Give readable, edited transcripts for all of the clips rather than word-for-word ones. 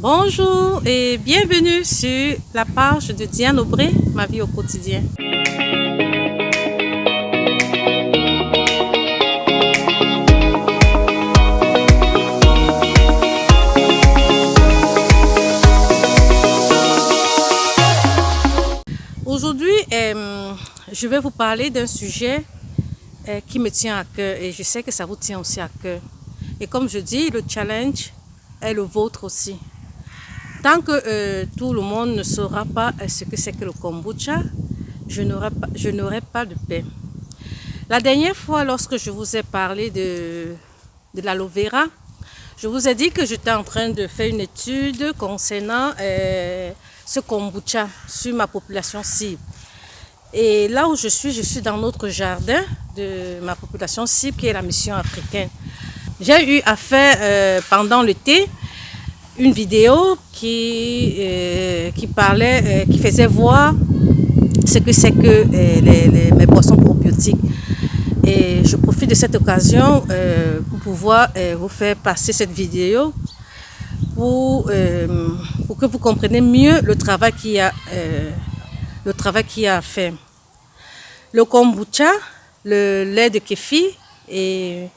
Bonjour et bienvenue sur la page de Diane Aubray, ma vie au quotidien. Aujourd'hui, je vais vous parler d'un sujet qui me tient à cœur et je sais que ça vous tient aussi à cœur. Et comme je dis, le challenge est le vôtre aussi. Tant que tout le monde ne saura pas ce que c'est que le kombucha, je n'aurai pas de paix. La dernière fois, lorsque je vous ai parlé de l'aloe vera, je vous ai dit que j'étais en train de faire une étude concernant ce kombucha sur ma population cible. Et là où je suis dans notre jardin de ma population cible, qui est la mission africaine. J'ai eu à faire pendant l'été une vidéo qui faisait voir ce que c'est que mes boissons probiotiques. Et je profite de cette occasion pour pouvoir vous faire passer cette vidéo pour que vous compreniez mieux le travail qu'il y a à faire. Le kombucha, le lait de kéfir et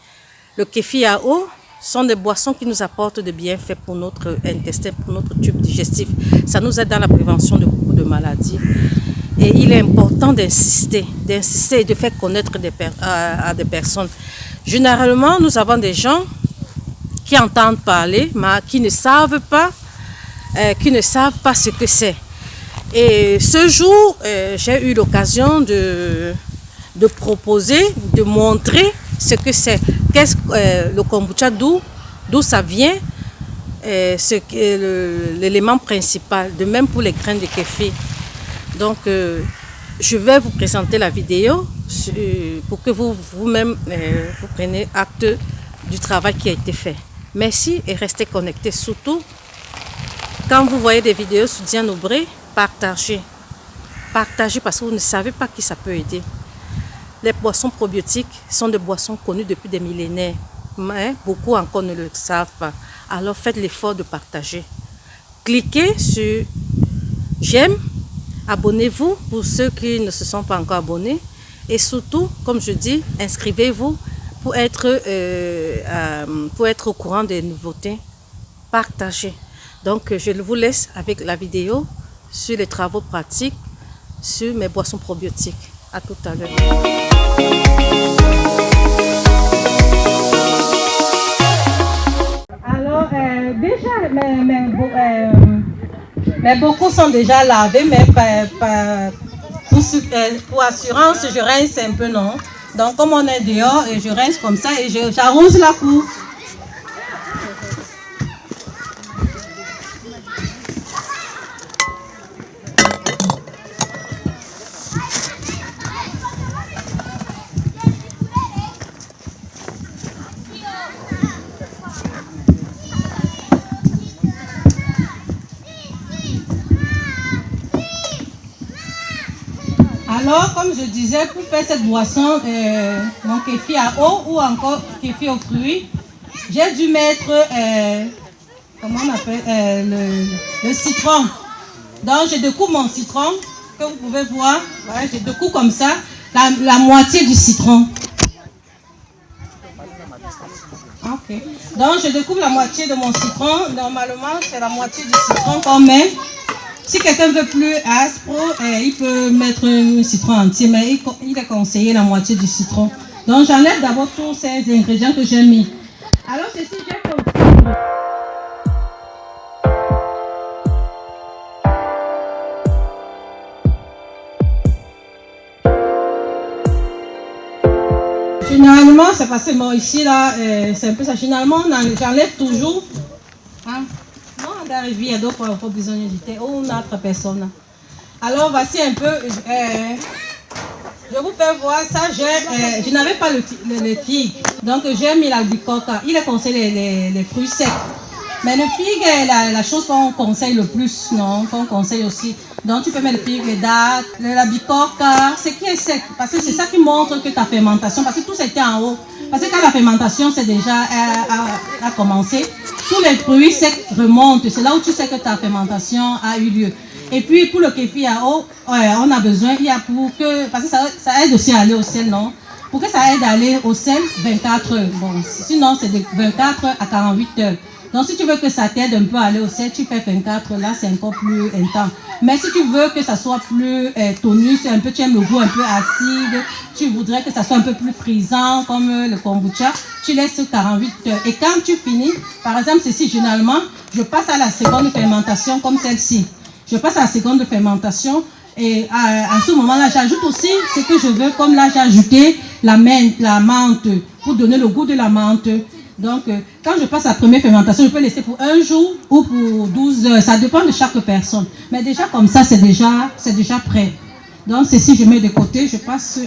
le kéfir à eau sont des boissons qui nous apportent des bienfaits pour notre intestin, pour notre tube digestif. Ça nous aide dans la prévention de beaucoup de maladies. Et il est important d'insister et de faire connaître à des personnes. Généralement, nous avons des gens qui entendent parler, mais qui ne savent pas ce que c'est. Et ce jour, j'ai eu l'occasion de proposer, de montrer ce que c'est. Qu'est-ce que le kombucha, d'où ça vient, l'élément principal, de même pour les graines de kéfir. Donc, je vais vous présenter la vidéo pour que vous-même vous preniez acte du travail qui a été fait. Merci et restez connectés. Surtout, quand vous voyez des vidéos sur Diane Aubray, partagez. Partagez parce que vous ne savez pas qui ça peut aider. Les boissons probiotiques sont des boissons connues depuis des millénaires, mais beaucoup encore ne le savent pas. Alors faites l'effort de partager. Cliquez sur j'aime, abonnez-vous pour ceux qui ne se sont pas encore abonnés et surtout, comme je dis, inscrivez-vous pour être au courant des nouveautés. Partagez. Donc je vous laisse avec la vidéo sur les travaux pratiques sur mes boissons probiotiques. À tout à l'heure. Alors, déjà, mais beaucoup sont déjà lavés, mais pour assurance, je rince un peu, non? Donc, comme on est dehors, je rince comme ça et j'arrose la cour. Alors, comme je disais, pour faire cette boisson, mon kéfir à eau ou encore kéfir aux fruits, j'ai dû mettre, comment on appelle, le citron. Donc, je découpe mon citron, que vous pouvez voir. Voilà, je découpe comme ça, la moitié du citron. Ok. Donc, je découpe la moitié de mon citron. Normalement, c'est la moitié du citron qu'on met. Si quelqu'un veut plus aspre, il peut mettre un citron entier, mais il est conseillé la moitié du citron. Donc j'enlève d'abord tous ces ingrédients que j'ai mis. Alors ceci, j'ai fait aussi. Généralement, c'est parce que bon, ici, là, c'est un peu ça. Généralement, j'enlève toujours. Hein? D'arriver donc il faut besoin d'éviter ou une autre personne. Alors voici un peu, je vous fais voir ça. Je n'avais pas le figue, donc j'ai mis l'albicoque. Il est conseillé les fruits secs, mais le figue est la chose qu'on conseille le plus, non, qu'on conseille aussi. Donc tu peux mettre le figue, les dattes, l'albicoque, ce qui est sec, parce que c'est ça qui montre que ta fermentation, parce que tout c'était en haut. Parce que quand la fermentation c'est déjà a commencé, tous les fruits secs remontent. C'est là où tu sais que ta fermentation a eu lieu. Et puis pour le kéfir à eau, on a besoin, il y a pour que, parce que ça aide aussi à aller au sel, non? Pour que ça aide à aller au sel, 24 heures. Bon, sinon c'est de 24 à 48 heures. Donc si tu veux que ça t'aide un peu à aller au sel, tu fais 24, là c'est encore plus intense. Mais si tu veux que ça soit plus tonus, un peu, tu aimes le goût un peu acide, tu voudrais que ça soit un peu plus frisant comme le kombucha, tu laisses 48 heures. Et quand tu finis, par exemple ceci généralement, je passe à la seconde fermentation comme celle-ci. Je passe à la seconde fermentation et à ce moment-là, j'ajoute aussi ce que je veux, comme là j'ai ajouté la menthe pour donner le goût de la menthe. Donc, quand je passe à la première fermentation, je peux laisser pour 1 jour ou pour 12 heures. Ça dépend de chaque personne. Mais déjà, comme ça, c'est déjà prêt. Donc, ceci, je mets de côté. Je passe...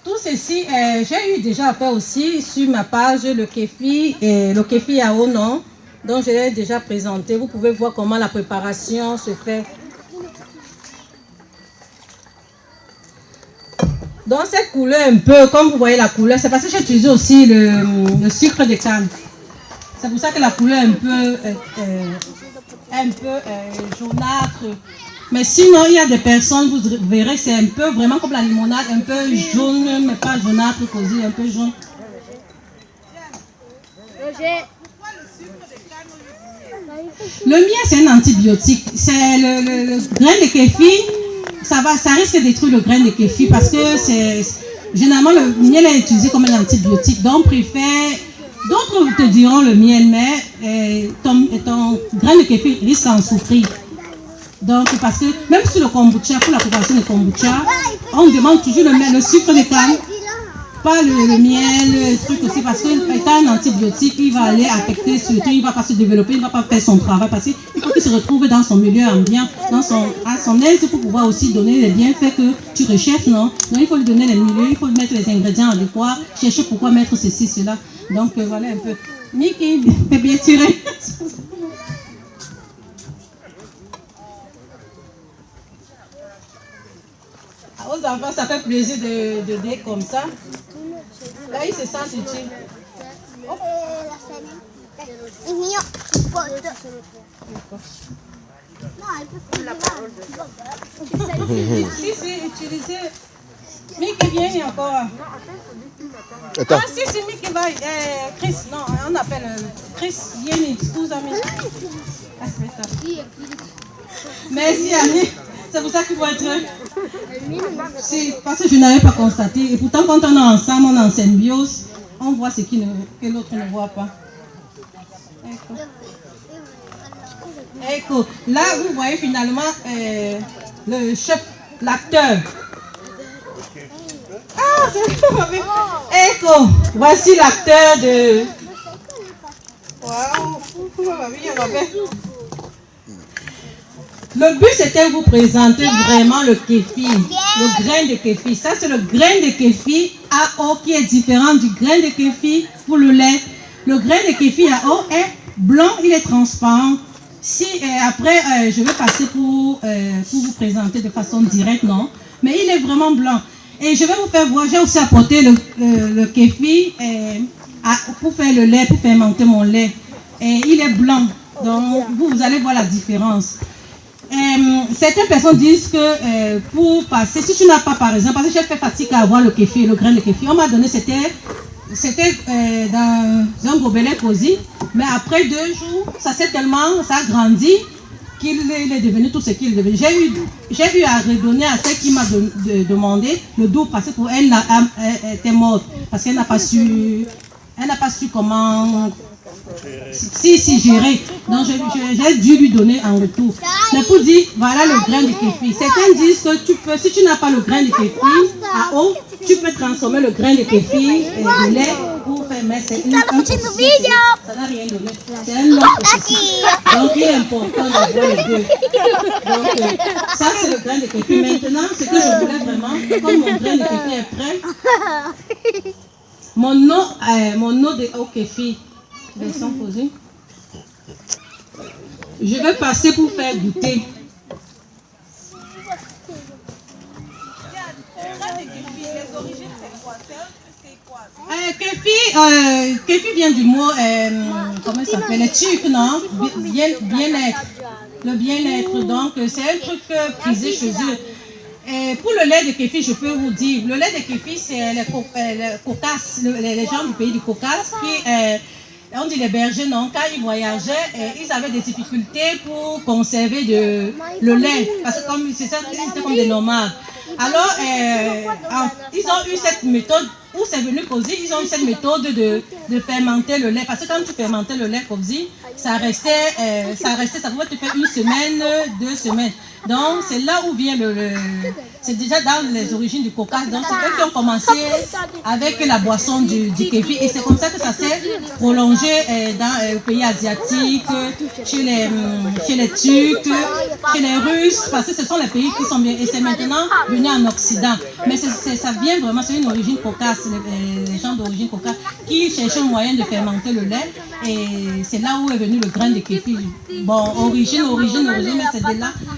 Tout ceci, j'ai eu déjà fait aussi sur ma page le kéfir à eau, non? Donc, je l'ai déjà présenté. Vous pouvez voir comment la préparation se fait. Donc cette couleur un peu, comme vous voyez la couleur, c'est parce que j'ai utilisé aussi le sucre de canne. C'est pour ça que la couleur est un peu jaunâtre. Mais sinon, il y a des personnes, vous verrez, c'est un peu vraiment comme la limonade, un peu jaune, mais pas jaunâtre, cosy, un peu jaune. Le miel, c'est un antibiotique. C'est le grain de kéfir. Ça risque de détruire le grain de kéfir parce que généralement le miel est utilisé comme un antibiotique. Donc, d'autres te diront le miel, mais ton grain de kéfir risque d'en souffrir. Donc, parce que même sur le kombucha, pour la préparation de kombucha, on demande toujours le sucre de canne, pas le miel, le truc aussi, parce qu'étant un antibiotique, il va aller affecter ce truc, il ne va pas se développer, il ne va pas faire son travail, parce qu'il faut qu'il se retrouve dans son milieu ambiant, à son aise, pour pouvoir aussi donner les bienfaits que tu recherches, non? Donc il faut lui donner les milieux, il faut lui mettre les ingrédients adéquats, chercher pourquoi mettre ceci, cela. Donc voilà un peu. Mickey, peut bien tirer. Aux enfants, ça fait plaisir de dire comme ça. Là, ils se sentent utiles. Oh. Si, utilisez. Mickey, viens encore. Attends. Ah, si, Mickey va. Chris, non, on appelle Chris, Yeni, excuse-moi. Aspetta. Merci, Annie. C'est pour ça qu'il faut être... C'est parce que je n'avais pas constaté. Et pourtant, quand on est ensemble, on est en symbiose, on voit ce que l'autre ne voit pas. Ecco. Là, vous voyez finalement le chef, l'acteur. Ah, c'est mauvais. Ecco. Voici l'acteur de... Waouh. Le but, c'était de vous présenter vraiment le kéfir, le grain de kéfir. Ça, c'est le grain de kéfir à eau qui est différent du grain de kéfir pour le lait. Le grain de kéfir à eau est blanc, il est transparent. Après, je vais passer pour vous présenter de façon directe, non? Mais il est vraiment blanc. Et je vais vous faire voir, j'ai aussi apporté le kéfir pour faire le lait, pour fermenter mon lait. Et il est blanc, donc vous allez voir la différence. Certaines personnes disent que pour passer, si tu n'as pas par exemple, parce que j'ai fait fatigue à avoir le kéfir, le grain de kéfir, on m'a donné, c'était dans un gobelet cosy, mais après 2 jours, ça a grandi qu'il est devenu tout ce qu'il est devenu. J'ai eu à redonner à celle qui m'a demandé le dos parce que pour elle, elle était morte, parce qu'elle n'a pas su comment... Si, gérer. Donc, j'ai dû lui donner en retour. Mais pour dire, voilà le grain de kéfir. Certains disent que si tu n'as pas le grain de kéfir à eau, tu peux transformer le grain de kéfir de lait pour faire, mais c'est ça n'a rien donné. C'est un long processus. Donc, il est important d'avoir les deux. Donc, ça, c'est le grain de kéfir. Maintenant, ce que je voulais vraiment, comme mon grain de kéfir est prêt, mon eau de eau kéfir. Je vais passer pour faire goûter. Kéfi vient du mot, comment ça s'appelle, les tucs, non? Bien-être. Le bien-être, donc c'est un truc prisé chez eux. Et pour le lait de kéfi, je peux vous dire, le lait de kéfi, c'est les Caucases, les gens du pays du Caucase qui, on dit les bergers, non, quand ils voyageaient, ils avaient des difficultés pour conserver le lait, parce que comme c'est ça, ils étaient comme des nomades. Alors, ils ont eu cette méthode, où c'est venu causer, ils ont eu cette méthode de fermenter le lait. Parce que quand tu fermentais le lait comme ça restait, ça pouvait te faire 1 semaine, 2 semaines. Donc, c'est là où vient c'est déjà dans les origines du Caucase. Donc, c'est eux qui ont commencé avec la boisson du kéfi. Et c'est comme ça que ça s'est prolongé dans les pays asiatiques, chez les Turcs, chez les Russes, parce que ce sont les pays qui sont bien. Et c'est maintenant venu en Occident. Mais ça vient vraiment, c'est une origine Caucase, les gens d'origine Caucase qui cherchaient un moyen de fermenter le lait. Et c'est là où est venu le grain de kéfi. Bon, origine, mais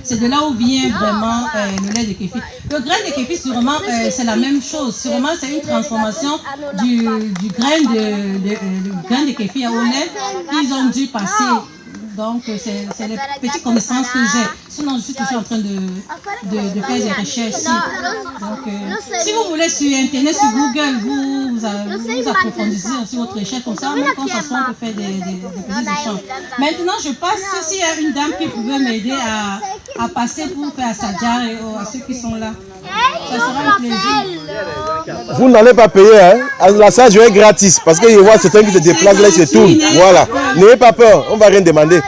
c'est de là où vient vraiment le lait de kéfi. Le grain de kéfi, sûrement, c'est la même chose. Sûrement, c'est une transformation du grain de kéfi au lait qu'ils ont dû passer. Donc, c'est les petites connaissances que j'ai. Sinon, je suis toujours en train de faire des recherches ici. Donc, si vous voulez sur Internet, sur Google, vous approfondissez aussi votre recherche. Comme ça, même quand ça soit, on peut faire des petits échanges. Maintenant, je passe, s'il y a une dame qui pouvait m'aider à passer pour faire à Sadjar et à ceux qui sont là. Ça sera un plaisir. Vous n'allez pas payer, hein? La salle est gratis parce que je vois certains qui se déplacent là, ils se tournent. Voilà. N'ayez pas peur, on ne va rien demander.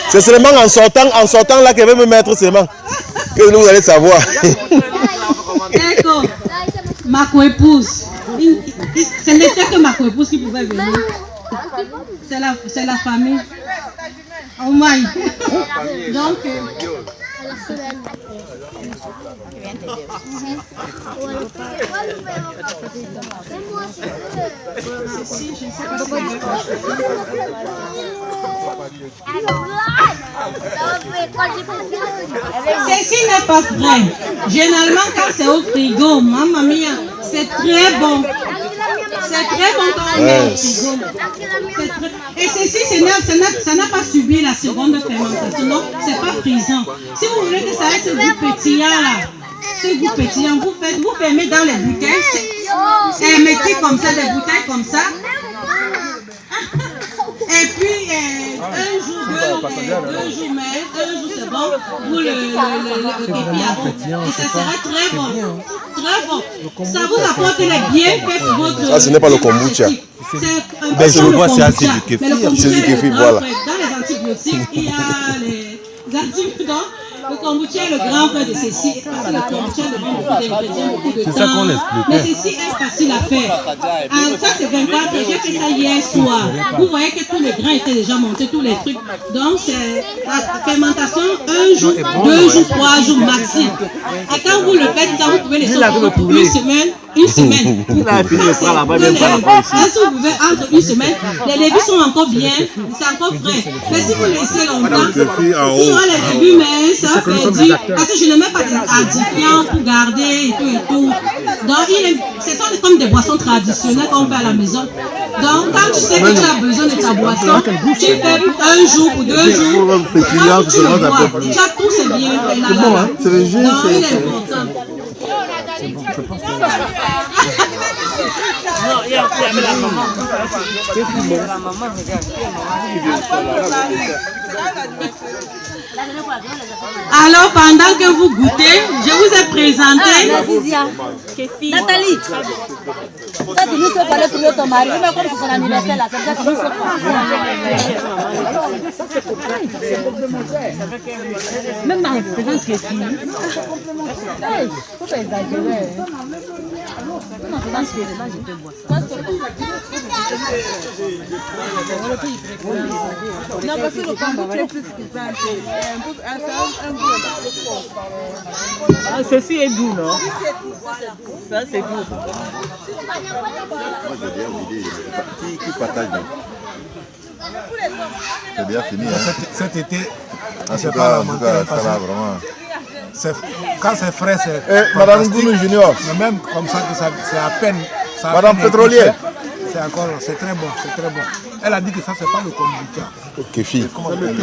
C'est seulement en sortant là qu'elle veut me mettre seulement. Que vous allez savoir. D'accord. Ma co-épouse. Ce n'était que ma co-épouse qui pouvait venir. C'est la famille. Oh my. Donc. Ceci n'est pas vrai. Généralement, quand c'est au frigo, maman mia, c'est très bon. C'est très bon quand on est au frigo. Et ceci, ça n'a pas subi la seconde fermentation. Donc, c'est pas prisant. Si vous voulez que ça ait ce goût pétillant là, vous fermez dans les bouteilles. Et mettez comme ça, des bouteilles comme ça. Et puis, un jour, deux jours, c'est bon, vous le kéfi à eau. Et ça sera très bon. Très bon. Ça vous apporte les bienfaits pour votre... Ah, ce n'est pas le kombucha. C'est le bois, c'est du kéfi. C'est du kéfi, voilà. Dans les antibiotiques, il y a les antibiotiques. Le kombucha est le grand frère de ceci. Parce que le kombucha demande beaucoup d'ingrédients, beaucoup de temps. C'est ça qu'on explique. Mais ceci est facile à faire. Ça, c'est 24. J'ai fait ça hier soir. Vous voyez que tous les grains étaient déjà montés, tous les trucs. Donc, c'est la fermentation 1 jour, 2 jours, 3 jours maxi. Et quand vous le faites, ça, vous pouvez laisser pour 1 semaine. Une semaine. Vous pouvez entre 1 semaine, les légumes sont encore bien, c'est encore frais. Mais si vous laissez longtemps, il y aura les légumes, mais ça va faire dur. Parce que je ne mets pas d'additifants pour garder et tout. Donc, ce sont comme des boissons traditionnelles qu'on fait à la maison. Donc, quand tu sais que tu as besoin de ta boisson, tu fais 1 jour ou 2 jours. Quand tu le bois, chaque tour c'est bien. C'est bon, hein? C'est le jus. Donc, il est important. Je pense que... Non, il y a la maman. La maman, alors, pendant que vous goûtez, je vous ai présenté... Nathalie, toi tu nous sais parler pour ton mari, mais comme c'est son anniversaire là, c'est ça que nous sommes. Même ma présence qui est finie. Hey, faut pas exagérer. Non, présence qui est là, je te bois. Non, parce que le kombucha est plus ah, ceci est doux, non? Ça, c'est doux. Moi, j'ai bien oublié qui partage. C'est bien fini. Hein? Cet été, c'est pas ça va vraiment. quand c'est frais, c'est. Madame Goumou Junior. Mais même comme ça, que c'est à peine. Madame Pétrolière. C'est encore, c'est très bon, c'est très bon. Elle a dit que ça, c'est pas le kombucha. Kéfi.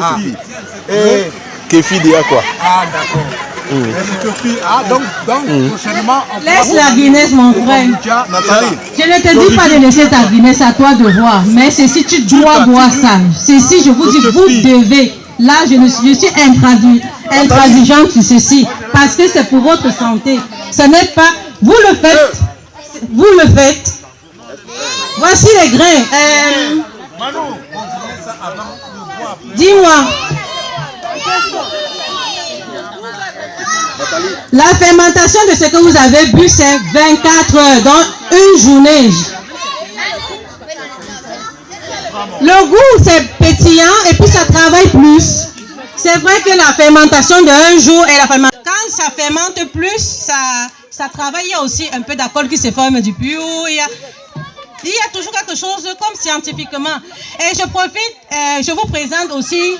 Ah. Et Kéfi dit à quoi? Ah, d'accord. Ah, donc prochainement. Laisse la Guinness, mon frère. Nathalie. Je ne te dis pas de laisser ta Guinness, à toi de voir. Mais ceci, tu dois boire ça. Ceci, je vous dis, vous devez. Là, je suis intransigeante sur ceci. Parce que c'est pour votre santé. Ce n'est pas. Vous le faites. Vous le faites. Voici les grains. Dis-moi. La fermentation de ce que vous avez bu, c'est 24 heures, donc une journée. Le goût, c'est pétillant et puis ça travaille plus. C'est vrai que la fermentation d'un jour et la fermentation, quand ça fermente plus, ça travaille. Il y a aussi un peu d'alcool qui se forme du puits. Il y a toujours quelque chose comme scientifiquement. Et je profite, je vous présente aussi,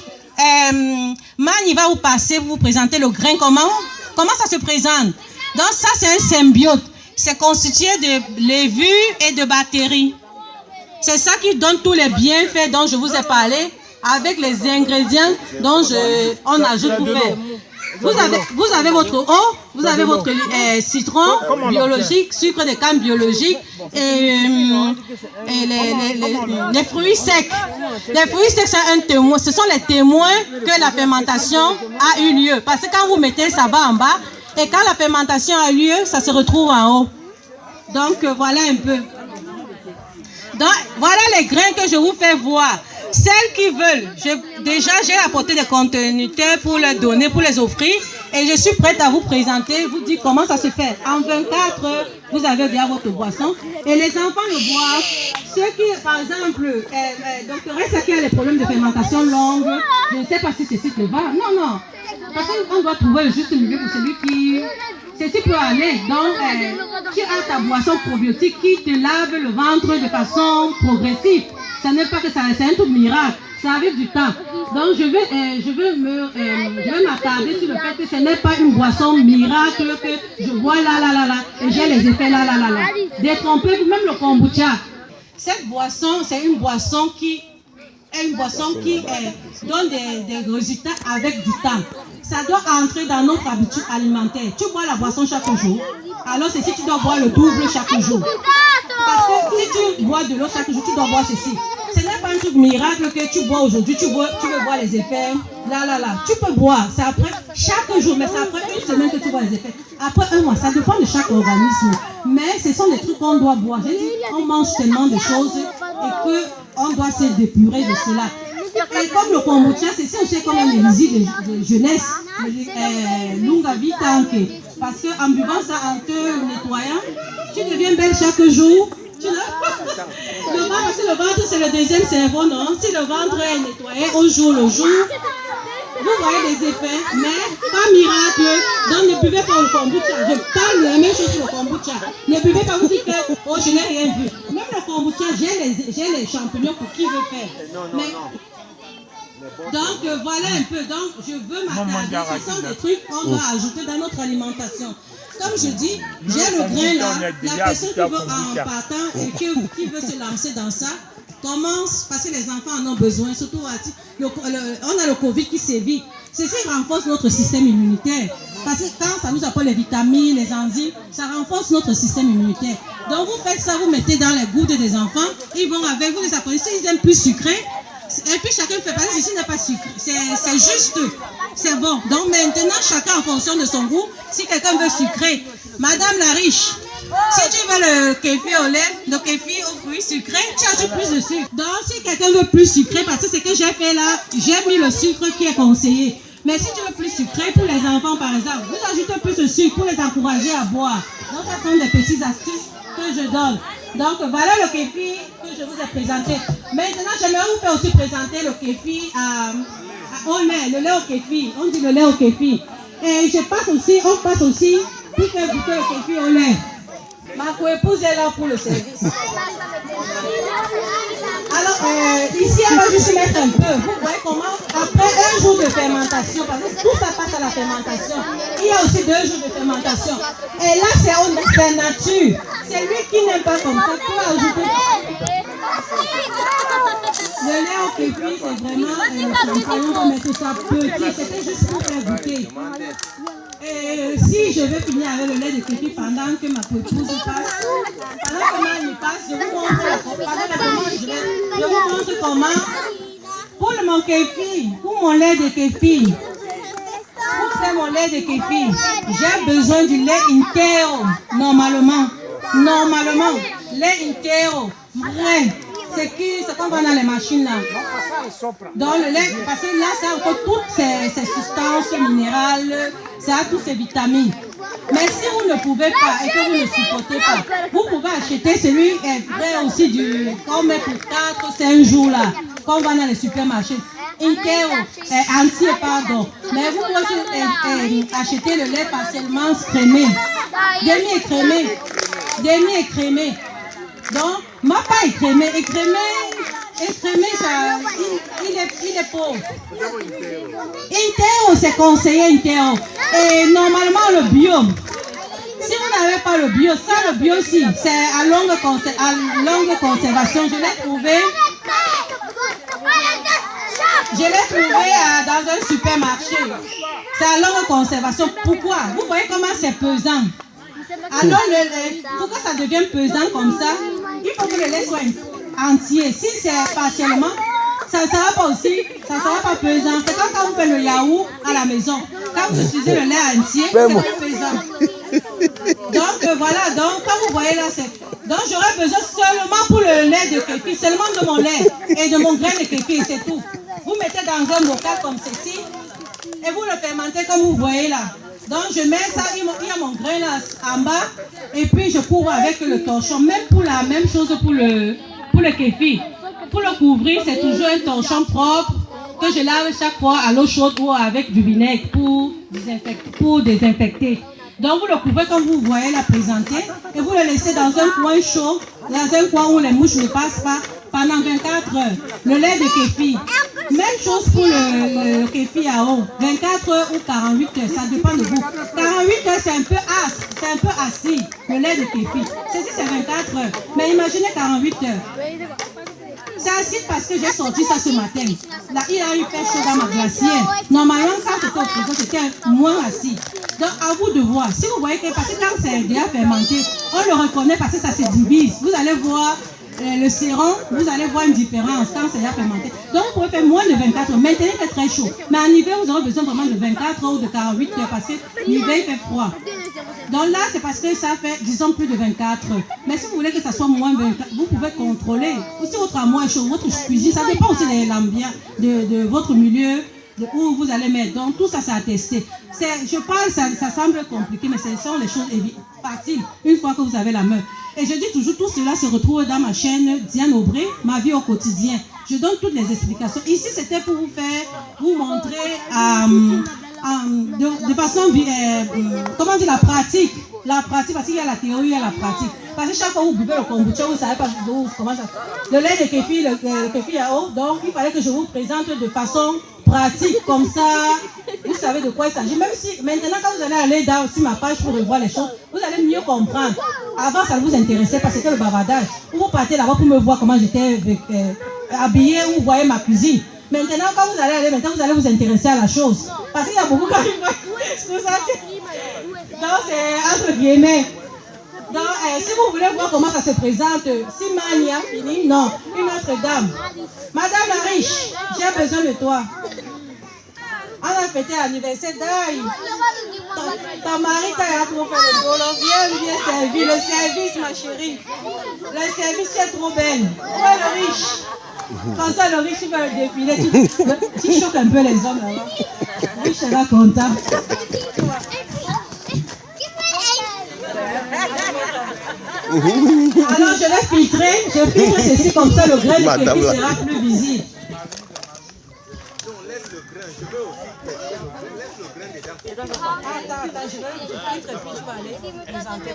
Man, il va vous passer, vous présenter le grain. Comment ça se présente? Donc ça, c'est un symbiote. C'est constitué de levure et de bactéries. C'est ça qui donne tous les bienfaits dont je vous ai parlé, avec les ingrédients dont on ajoute pour faire. Vous avez votre eau, vous avez votre citron biologique, sucre de canne biologique et les fruits secs. Les fruits secs, c'est un témoin. Ce sont les témoins que la fermentation a eu lieu. Parce que quand vous mettez ça va en bas et quand la fermentation a lieu, ça se retrouve en haut. Donc voilà un peu. Donc voilà les grains que je vous fais voir. Celles qui veulent, j'ai apporté des contenus pour les donner, pour les offrir. Et je suis prête à vous présenter, vous dire comment ça se fait. En 24 heures, vous avez bien votre boisson. Et les enfants le boivent. Ceux qui, par exemple, doctoresse qui a les problèmes de fermentation longue, je ne sais pas si ceci te va. Non. Parce qu'on doit trouver le juste milieu pour celui qui... Ceci peut aller. Donc, tu as ta boisson probiotique qui te lave le ventre de façon progressive. Ça n'est pas que ça, c'est un truc miracle. Ça arrive du temps. Donc, je vais m'attarder sur le fait que ce n'est pas une boisson miracle que je vois là, et j'ai les effets là. Détrompez-vous, même le kombucha. Cette boisson, c'est une boisson qui donne des résultats avec du temps. Ça doit entrer dans notre habitude alimentaire. Tu bois la boisson chaque jour, alors c'est si tu dois boire le double chaque jour. Parce que si tu bois de l'eau chaque jour, tu dois boire ceci. Ce n'est pas un truc miracle que tu bois aujourd'hui, tu veux voir les effets. Là. Tu peux boire, c'est après chaque jour, mais c'est après une semaine que tu vois les effets. Après un mois, ça dépend de chaque organisme. Mais ce sont des trucs qu'on doit boire. J'ai dit, on mange tellement de choses et qu'on doit se dépurer de cela. Et comme le kombucha, c'est aussi comme un élisir de jeunesse, lunga vita. Parce qu'en buvant ça, en te nettoyant, tu deviens belle chaque jour. Parce que le ventre, c'est le deuxième cerveau, non? Si le ventre est nettoyé au jour le jour, vous voyez des effets, mais pas miracle. Donc ne buvez pas le kombucha. Je parle la même chose sur le kombucha. Ne buvez pas, vous dites que oh, je n'ai rien vu. Même le kombucha, j'ai les champignons pour qui veut faire. Donc voilà un peu. Donc je veux m'attarder. Ce sont des trucs qu'on doit ajouter dans notre alimentation. Comme je dis, j'ai le grain là. La personne qui veut en partant et qui veut se lancer dans ça, commence, parce que les enfants en ont besoin, surtout on a le Covid qui sévit. Ceci renforce notre système immunitaire. Parce que quand ça nous apporte les vitamines, les enzymes, ça renforce notre système immunitaire. Donc vous faites ça, vous mettez dans les gouttes des enfants, ils vont avec, vous les apprenez, s'ils aiment plus sucré, et puis chacun fait pas, ceci n'est pas sucré, c'est juste, c'est bon. Donc maintenant, chacun en fonction de son goût, si quelqu'un veut sucré, Madame la riche, si tu veux le kéfi au lait, le kéfi aux fruits sucrés, tu ajoutes plus de sucre. Donc si quelqu'un veut plus sucré, parce que ce que j'ai fait là, j'ai mis le sucre qui est conseillé. Mais si tu veux plus sucré, pour les enfants par exemple, vous ajoutez plus de sucre pour les encourager à boire. Donc ça sont des petites astuces que je donne. Donc voilà le kéfi que je vous ai présenté. Maintenant, j'aimerais vous faire aussi présenter le kéfi au lait, le lait au kéfi. On dit le lait au kéfi. Et on passe aussi pour faire goûter le kéfi au lait. Ma co-épouse est là pour le service. Alors, ici, elle va juste mettre un peu. Vous voyez comment, après 1 jour de fermentation, parce que tout ça passe à la fermentation, il y a aussi 2 jours de fermentation. Et là, c'est nature. C'est lui qui n'aime pas comme ça. Tu vas ajouter. Le lait au kéfir, c'est vraiment, on va mettre ça petit. C'était juste pour faire goûter. Et si je vais finir avec le lait de kéfir pendant que ma épouse passe, pendant que ma amie passe, je vous montre comment, pour mon kéfir, pour mon lait de kéfir, pour faire mon lait de kéfir, j'ai besoin du lait intero, normalement, lait intero, vrai. C'est qu'on va dans les machines là. Dans le lait, parce que là, ça a encore toutes ces substances minérales, ça a toutes ces vitamines. Mais si vous ne pouvez pas et que vous ne supportez pas, vous pouvez acheter celui vrai aussi qu'on met pour 4-5 jours là, qu'on va dans les supermarchés. Intero, entier, pardon. Mais vous pouvez acheter le lait partiellement écrémé. Demi-écrémé. Donc, ma pas écrémé, ça, il est pauvre. Intero, c'est conseillé intero. Et normalement, le bio. Si vous n'avez pas le bio, ça, le bio aussi, c'est à longue conservation. Je l'ai trouvé dans un supermarché. C'est à longue conservation. Pourquoi? Vous voyez comment c'est pesant. Alors, pourquoi ça devient pesant comme ça? Il faut que le lait soit entier. Si c'est partiellement, ça ne sera pas pesant. C'est comme quand vous faites le yaourt à la maison. Quand vous utilisez le lait entier, c'est pas pesant. Donc voilà, donc quand vous voyez là, donc j'aurais besoin seulement pour le lait de kéfir, seulement de mon lait et de mon grain de kéfir, c'est tout. Vous mettez dans un bocal comme ceci et vous le fermentez comme vous voyez là. Donc je mets ça, il y a mon grain là en bas et puis je couvre avec le torchon. Même pour la même chose pour le kéfir. Pour le couvrir, c'est toujours un torchon propre que je lave chaque fois à l'eau chaude ou avec du vinaigre pour désinfecter. Donc vous le couvrez comme vous voyez la présenter et vous le laissez dans un coin chaud, dans un coin où les mouches ne passent pas pendant 24 heures. Le lait de kéfir. Même chose pour le kéfir à eau. 24 heures ou 48 heures, ça dépend de vous. 48 heures, c'est un peu âcre, c'est un peu acide, le lait de kéfir. Ceci, c'est 24 heures. Mais imaginez 48 heures. C'est acide parce que j'ai sorti ça ce matin. Là, il a eu fait chaud dans ma glacière. Normalement, quand c'était au frigo, c'était moins acide. Donc, à vous de voir. Si vous voyez que, parce que quand c'est déjà fermenté, on le reconnaît parce que ça se divise. Vous allez voir le sérum, vous allez voir une différence quand c'est déjà fermenté. Donc, vous pouvez faire moins de 24 heures. Maintenant, il fait très chaud. Mais en hiver, vous aurez besoin vraiment de 24 heures ou de 48 heures parce que l'hiver, il fait froid. Donc là, c'est parce que ça fait, disons, plus de 24 heures. Mais si vous voulez que ça soit moins 24, vous pouvez contrôler. Ou si votre amour est chaud, votre cuisine, ça dépend aussi de l'ambiance, de votre milieu, de où vous allez mettre. Donc tout ça, c'est à tester. Je parle, ça semble compliqué, mais ce sont les choses faciles une fois que vous avez la main. Et je dis toujours, tout cela se retrouve dans ma chaîne Diane Aubry, ma vie au quotidien. Je donne toutes les explications. Ici, c'était pour vous montrer de façon, comment dire, la pratique. La pratique, parce qu'il y a la théorie, il y a la pratique. Parce que chaque fois que vous buvez le kombucha, vous ne savez pas comment ça. Le lait de kéfir, le kéfir à eau, donc il fallait que je vous présente de façon pratique, comme ça, vous savez de quoi il s'agit. Même si, maintenant, quand vous allez aller sur ma page pour revoir les choses, vous allez mieux comprendre. Avant, ça ne vous intéressait pas, c'était le bavardage. Vous partez là-bas pour me voir comment j'étais habillée, ou vous voyez ma cuisine. Maintenant, quand vous allez aller, vous allez vous intéresser à la chose. Parce qu'il y a beaucoup qui arrivent. Donc, c'est entre guillemets. Donc, si vous voulez voir comment ça se présente, si Mani a fini, non, une autre dame. Madame la riche, j'ai besoin de toi. On a fêté l'anniversaire d'Aïe. Ta mari t'a trop fait le boulot. Viens servir. Le service, ma chérie. Le service, c'est trop belle. Où est le riche? Quand ça, le riche, il va le défiler. Tu choques un peu les hommes là-bas. Le riche sera content. Alors, je l'ai filtré. Je filtre ceci comme ça, le grain de kéfir sera plus visible. Attends, je vais filtre et puis je vais aller présenter.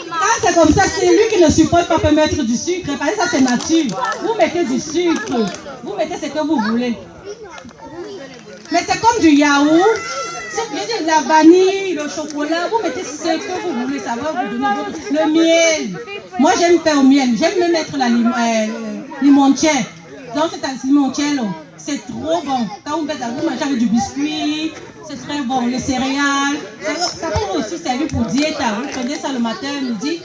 Quand c'est comme ça, c'est lui qui ne supporte pas peut mettre du sucre. Parce que ça, c'est nature. Vous mettez du sucre. Vous mettez ce que vous voulez. Mais c'est comme du yaourt. C'est la vanille, le chocolat. Vous mettez ce que vous voulez. Ça va vous donner le miel. Moi, j'aime faire au miel. J'aime me mettre la limoncello. Donc, c'est un limoncello. C'est trop bon. Quand vous mangez avec du biscuit, c'est très bon. Les céréales, ça peut aussi servir pour diète. Vous prenez ça le matin, le midi,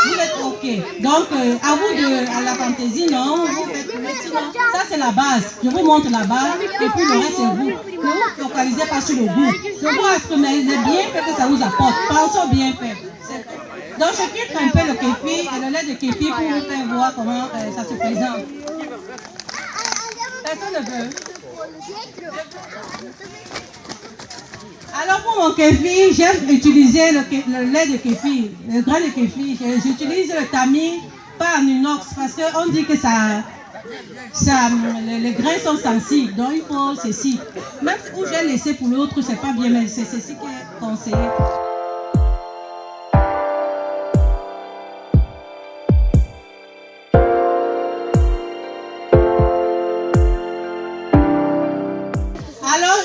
vous êtes OK. Donc, à vous à la fantaisie, non, vous faites sinon, ça c'est la base. Je vous montre la base et puis le reste c'est vous. Ne vous focalisez pas sur le goût. Le goût, est-ce que les bienfaits que ça vous apporte, pensons bien fait. Donc, je filtre un peu le kéfir et le lait de kéfir pour vous faire voir comment ça se présente. Personne ne veut. Alors pour mon kéfir, j'aime utiliser le lait de kéfir, le grain de kéfir. J'utilise le tamis, pas en inox, parce qu'on dit que les grains sont sensibles, donc il faut ceci. Même où j'ai laissé pour l'autre, c'est pas bien, mais c'est ceci qui est conseillé.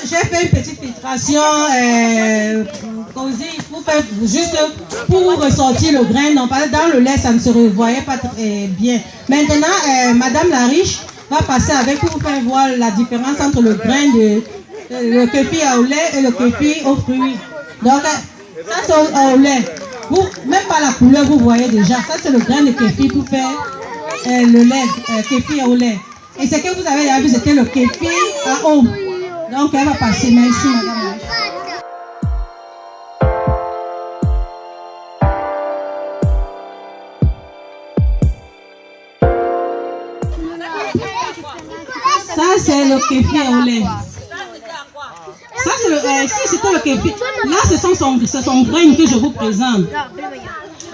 J'ai fait une petite filtration juste pour ressortir le grain. Non, dans le lait, ça ne se revoyait pas très bien. Maintenant, Madame la riche va passer avec pour vous faire voir la différence entre le grain le kéfir au lait et le kéfir aux fruits. Donc, ça c'est au lait. Vous, même par la couleur, vous voyez déjà. Ça c'est le grain de kéfir pour faire le lait, kéfir au lait. Et ce que vous avez déjà vu, c'était le kéfir à eau. Donc, elle va passer. Merci, madame. Ça, c'est le kéfir au lait. Ça, c'est le... si c'était le kéfir. Là, ce sont son grain que je vous présente.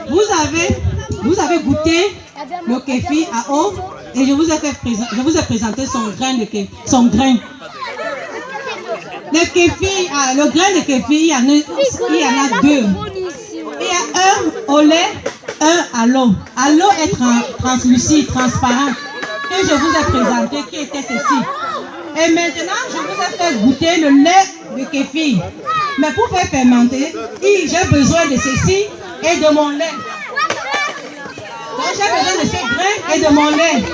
Vous avez goûté le kéfir à eau et je vous ai présenté son grain de kéfir. Son grain. Le kéfir, le grain de kéfir, il y en a deux. Il y a un au lait, un à l'eau. À l'eau est translucide, transparent, que je vous ai présenté, qui était ceci. Et maintenant, je vous ai fait goûter le lait de kéfir. Mais pour faire fermenter, j'ai besoin de ceci et de mon lait. Donc j'ai besoin de ces grains et de mon lait.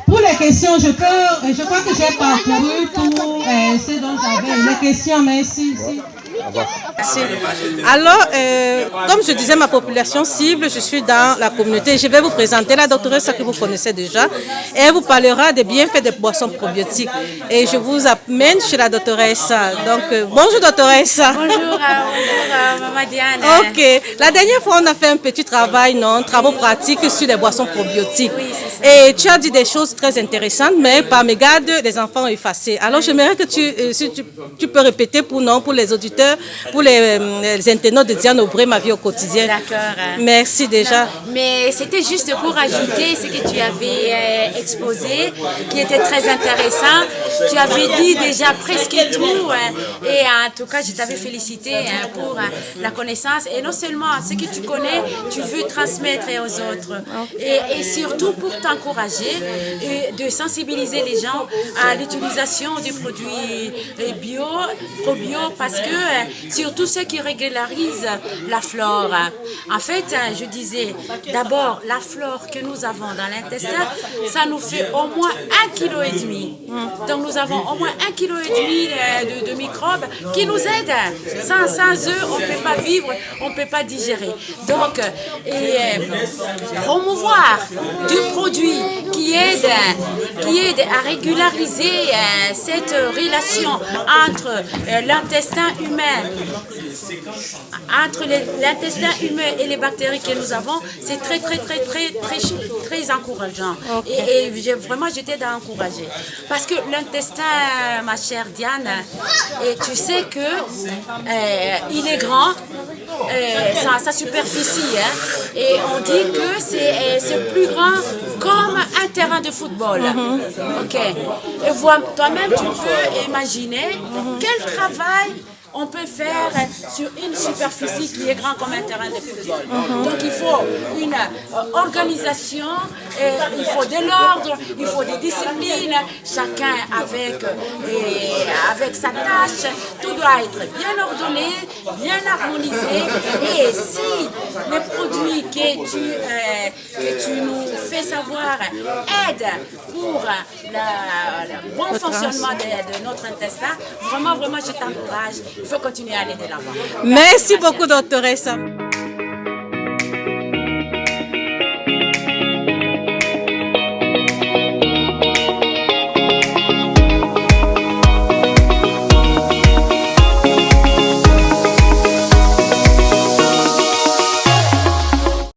Pour les questions, je crois que j'ai parcouru tout ce dont j'avais. Les questions, merci. Alors, comme je disais, ma population cible, je suis dans la communauté. Je vais vous présenter la doctoresse que vous connaissez déjà. Et elle vous parlera des bienfaits des boissons probiotiques. Et je vous amène chez la doctoresse. Donc, bonjour doctoresse. Bonjour, maman Diane. Ok. La dernière fois, on a fait un petit travail, travaux pratiques sur les boissons probiotiques. Oui, et tu as dit des choses très intéressantes, mais par mégarde, les enfants ont effacé. Alors, j'aimerais que tu peux répéter pour les auditeurs, pour les internautes de Diane Aubrey, ma vie au quotidien. D'accord. Merci déjà. Non, mais c'était juste pour ajouter ce que tu avais exposé, qui était très intéressant. Tu avais dit déjà presque tout. Et en tout cas, je t'avais félicité pour la connaissance. Et non seulement ce que tu connais, tu veux transmettre aux autres. Et surtout pour t'encourager et de sensibiliser les gens à l'utilisation des produits bio, probio, parce que surtout ceux qui régularisent la flore. En fait, je disais, d'abord, la flore que nous avons dans l'intestin, ça nous fait au moins 1,5 kg. Donc nous avons au moins 1,5 kg de microbes qui nous aident. Sans eux, on ne peut pas vivre, on ne peut pas digérer. Donc, promouvoir du produit qui aide à régulariser cette relation entre l'intestin humain, et les bactéries que nous avons, c'est très encourageant. Okay. Et vraiment, j'étais encouragée. Parce que l'intestin, ma chère Diane, et tu sais que il est grand, sa superficie. Hein. Et on dit que c'est plus grand comme un terrain de football. Ok. Et voilà, toi-même, tu peux imaginer quel travail on peut faire sur une superficie qui est grande comme un terrain de football. Donc il faut une organisation, il faut de l'ordre, il faut des disciplines, chacun avec sa tâche. Tout doit être bien ordonné, bien harmonisé. Et si les produits que tu nous fais savoir aident pour le bon fonctionnement de notre intestin, vraiment, je t'encourage. Il faut continuer à aller de l'avant. Merci beaucoup, doctoresse.